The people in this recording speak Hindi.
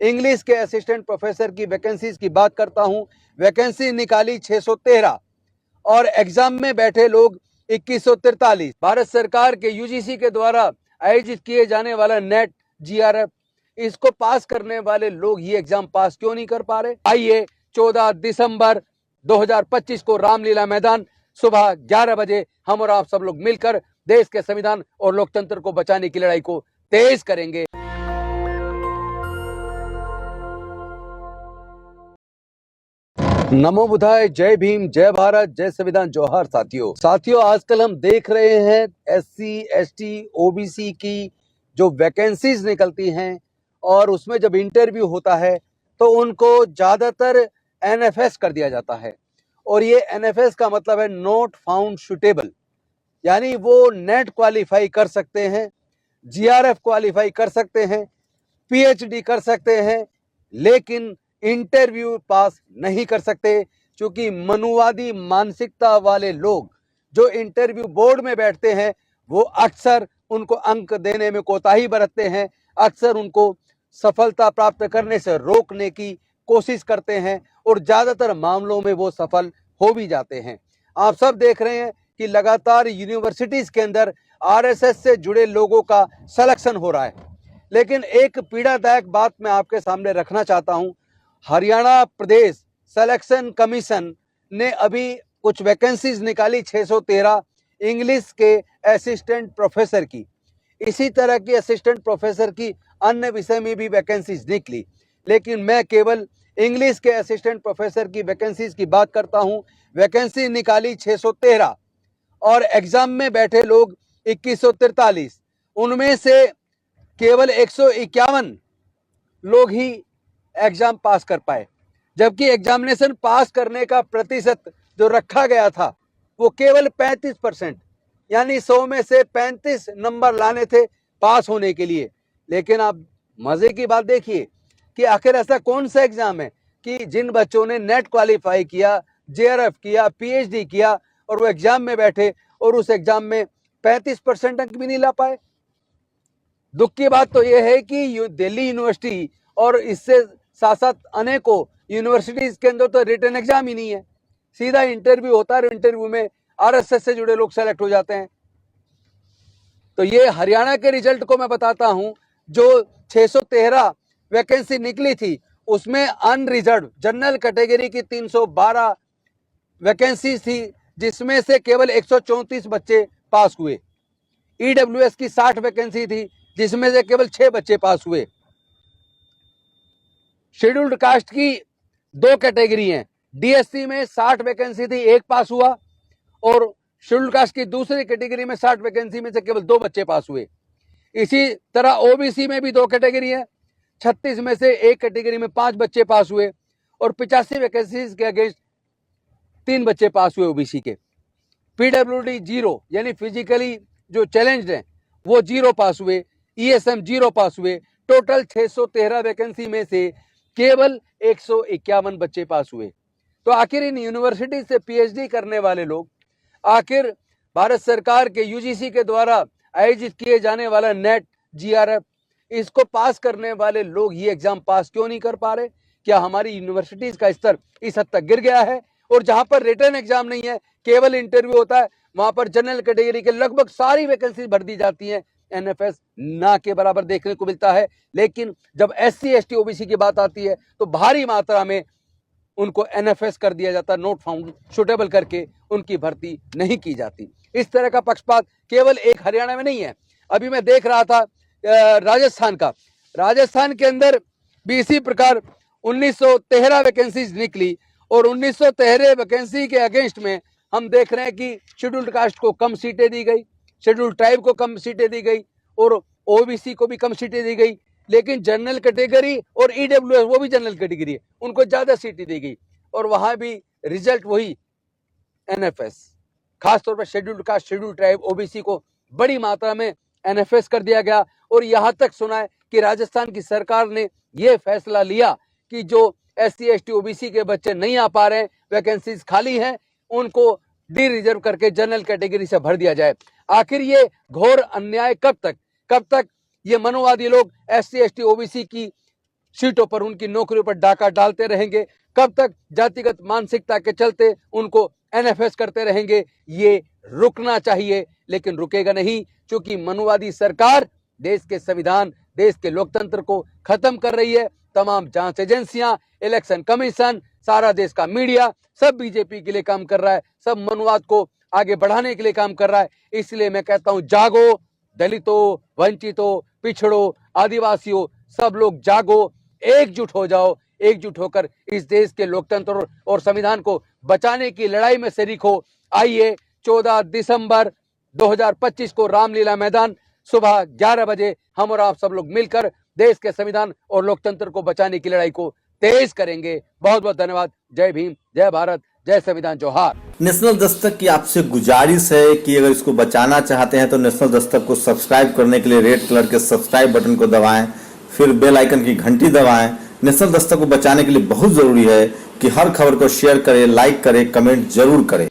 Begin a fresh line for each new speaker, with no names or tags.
इंग्लिश के असिस्टेंट प्रोफेसर की वैकेंसीज की बात करता हूं। वैकेंसी निकाली 613 और एग्जाम में बैठे लोग 2143। भारत सरकार के यूजीसी के द्वारा आयोजित किए जाने वाला नेट जीआरएफ, इसको पास करने वाले लोग ये एग्जाम पास क्यों नहीं कर पा रहे? आइए 14 दिसंबर 2025 को रामलीला मैदान सुबह 11 बजे हम और आप सब लोग मिलकर देश के संविधान और लोकतंत्र को बचाने की लड़ाई को तेज करेंगे। नमो बुद्धाय, जय भीम, जय भारत, जय संविधान, जोहार। साथियों आजकल हम देख रहे हैं एससी, एसटी, ओबीसी की जो वैकेंसीज निकलती हैं और उसमें जब इंटरव्यू होता है तो उनको ज्यादातर एनएफएस कर दिया जाता है। और ये एनएफएस का मतलब है नॉट फाउंड सुटेबल, यानी वो नेट क्वालिफाई कर सकते हैं, जीआरएफ क्वालिफाई कर सकते हैं, पीएचडी कर सकते हैं, लेकिन इंटरव्यू पास नहीं कर सकते। क्योंकि मनुवादी मानसिकता वाले लोग जो इंटरव्यू बोर्ड में बैठते हैं वो अक्सर उनको अंक देने में कोताही बरतते हैं, अक्सर उनको सफलता प्राप्त करने से रोकने की कोशिश करते हैं और ज्यादातर मामलों में वो सफल हो भी जाते हैं। आप सब देख रहे हैं कि लगातार यूनिवर्सिटीज के अंदर आरएसएस से जुड़े लोगों का सिलेक्शन हो रहा है। लेकिन एक पीड़ादायक बात मैं आपके सामने रखना चाहता हूं। हरियाणा प्रदेश सिलेक्शन कमीशन ने अभी कुछ वैकेंसीज निकाली 613 इंग्लिश के असिस्टेंट प्रोफेसर की। इसी तरह की असिस्टेंट प्रोफेसर की अन्य विषय में भी वैकेंसीज निकली, लेकिन मैं केवल इंग्लिश के असिस्टेंट प्रोफेसर की वैकेंसीज की बात करता हूं। वैकेंसी निकाली 613 और एग्जाम में बैठे लोग 2143। उनमें से केवल 151 लोग ही एग्जाम पास कर पाए, जबकि एग्जामिनेशन पास करने का प्रतिशत जो रखा गया था वो केवल 35%, यानी 100 में से 35 नंबर लाने थे पास होने के लिए। लेकिन आप मजे की बात देखिए कि आखिर ऐसा कौन सा एग्जाम है कि जिन बच्चों ने नेट क्वालिफाई किया, जेआरएफ किया, पीएचडी किया और वो एग्जाम में बैठे और उस एग्जाम में 35% अंक भी नहीं ला पाए। दुख की बात तो यह है कि दिल्ली यूनिवर्सिटी और इससे साथ साथ अनेकों यूनिवर्सिटीज के अंदर तो रिटन एग्जाम ही नहीं है, सीधा इंटरव्यू होता है। इंटरव्यू में आरएसएस से जुड़े लोग सेलेक्ट हो जाते हैं। तो ये हरियाणा के रिजल्ट को मैं बताता हूं। जो 613 वैकेंसी निकली थी उसमें अनरिजर्व जनरल कैटेगरी की 312 वैकेंसी थी, जिसमें से केवल 134 बच्चे पास हुए। ईडब्ल्यूएस की 60 वैकेंसी थी, जिसमें से केवल 6 बच्चे पास हुए। शेड्यूल्ड कास्ट की 2 कैटेगरी हैं। डीएससी में 60 वैकेंसी थी, 1 पास हुआ, और शेड्यूल्ड कास्ट की दूसरी कैटेगरी में 60 वैकेंसी में से केवल 2 बच्चे पास हुए। इसी तरह ओबीसी में भी 2 कैटेगरी है। 36 में से 1 कैटेगरी में 5 बच्चे पास हुए और 85 वैकेंसीज के अगेंस्ट 3 बच्चे पास हुए ओबीसी के। पीडब्ल्यूडी 0, यानी फिजिकली जो चैलेंज्ड हैं वो 0 पास हुए। ईएसएम 0 पास हुए। टोटल 613 वैकेंसी में से केवल 151 बच्चे पास हुए। तो आखिर इन यूनिवर्सिटी से पीएचडी करने वाले लोग, आखिर भारत सरकार के यूजीसी के द्वारा आयोजित किए जाने वाला नेट जीआरएफ, इसको पास करने वाले लोग ये एग्जाम पास क्यों नहीं कर पा रहे? क्या हमारी यूनिवर्सिटीज का स्तर इस हद तक गिर गया है? और जहां पर रिटन एग्जाम नहीं है, केवल इंटरव्यू होता है, वहां पर जनरल कैटेगरी के लगभग सारी वैकेंसी भर दी जाती है। एनएफएस ना के बराबर देखने को मिलता है। लेकिन जब एससी, एसटी, ओबीसी की बात आती है तो भारी मात्रा में उनको एनएफएस कर दिया जाता है, नॉट फाउंड सुटेबल करके उनकी भर्ती नहीं की जाती। इस तरह का पक्षपात केवल एक हरियाणा में नहीं है। अभी मैं देख रहा था राजस्थान का, राजस्थान के अंदर भी इसी प्रकार 1913 वैकेंसीज निकली और 1913 वैकेंसी के अगेंस्ट में हम देख रहे हैं कि शेड्यूल्ड कास्ट को कम सीटें दी गई, शेड्यूल्ड ट्राइब को कम सीटें दी गई और ओबीसी को भी कम सीटें दी गई। लेकिन जनरल कैटेगरी और ईडब्ल्यूएस, वो भी जनरल कैटेगरी है, उनको ज्यादा सीटें दी गई और वहां भी रिजल्ट वही एनएफएस। खासतौर पर scheduled caste, scheduled tribe, OBC को बड़ी मात्रा में एनएफएस कर दिया गया। और यहां तक सुना है कि राजस्थान की सरकार ने यह फैसला लिया कि जो एससी, एसटी, ओबीसी के बच्चे नहीं आ पा रहे हैं, वैकेंसीज खाली हैं, उनको डी रिजर्व करके जनरल कैटेगरी से भर दिया जाए। आखिर ये घोर अन्याय कब तक ये मनोवादी लोग एससी, एसटी, ओबीसी की सीटों पर उनकी नौकरियों पर डाका डालते रहेंगे, कब तक जातिगत मानसिकता के चलते उनको एनएफएस करते रहेंगे। ये रुकना चाहिए, लेकिन रुकेगा नहीं, क्योंकि मनुवादी सरकार देश के संविधान, देश के लोकतंत्र को खत्म कर रही है। तमाम जांच एजेंसियां, इलेक्शन कमीशन, सारा देश का मीडिया सब बीजेपी के लिए काम कर रहा है, सब मनुवाद को आगे बढ़ाने के लिए काम कर रहा है। इसलिए मैं कहता हूं, जागो दलितों, वंचितों, पिछड़ों, आदिवासियों, सब लोग जागो, एकजुट हो जाओ। एकजुट होकर इस देश के लोकतंत्र और संविधान को बचाने की लड़ाई में शरीक हो। आइए 14 दिसंबर 2025 को रामलीला मैदान सुबह 11 बजे हम और आप सब लोग मिलकर देश के संविधान और लोकतंत्र को बचाने की लड़ाई को तेज करेंगे। बहुत बहुत धन्यवाद। जय भीम, जय भारत, जय संविधान, जोहार।
नेशनल दस्तक की आपसे गुजारिश है कि अगर इसको बचाना चाहते हैं तो नेशनल दस्तक को सब्सक्राइब करने के लिए रेड कलर के सब्सक्राइब बटन को दबाएं, फिर बेल आइकन की घंटी दबाएं। नेशनल दस्तक को बचाने के लिए बहुत जरूरी है कि हर खबर को शेयर करें, लाइक करें, कमेंट जरूर करें।